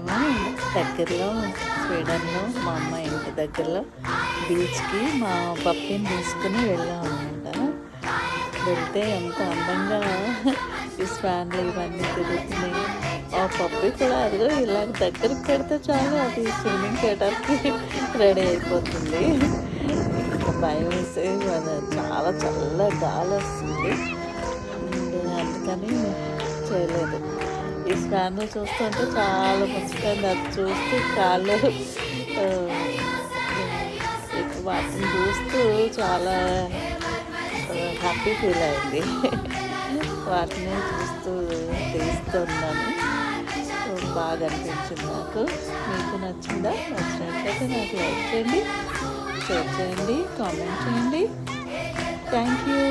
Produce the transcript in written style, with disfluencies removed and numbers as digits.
మేము దగ్గరలో స్వీడన్లో మా అమ్మ ఇంటి దగ్గరలో బీచ్కి మా పప్పిని తీసుకుని వెళ్ళాం అనమాట. వెళ్తే ఎంత అందంగా ఈ స్వాన్లు ఇవన్నీ తిరుగుతున్నాయి. ఆ పప్పి కూడా అదిగో ఇలా దగ్గరికి పెడితే చాలు అది స్విమ్మింగ్ చేయడానికి రెడీ అయిపోతుంది. ఇంకా భయం వేసే చాలా చల్ల గాలి వస్తుంది, అందుకని చేయలేదు. ఈ స్వాన్లు చూస్తుంటే చాలా ముచ్చుతుంది. అది చూస్తూ కాళ్ళు వాటిని చూస్తూ చాలా హ్యాపీ ఫీల్ అయింది. వాటిని చూస్తూ తీస్తున్నాను. బాగా అనిపించింది నాకు. మీకు నచ్చిందా? నచ్చినట్లయితే నాకు లైక్ చేయండి, షేర్ చేయండి, కామెంట్ చేయండి. Thank you.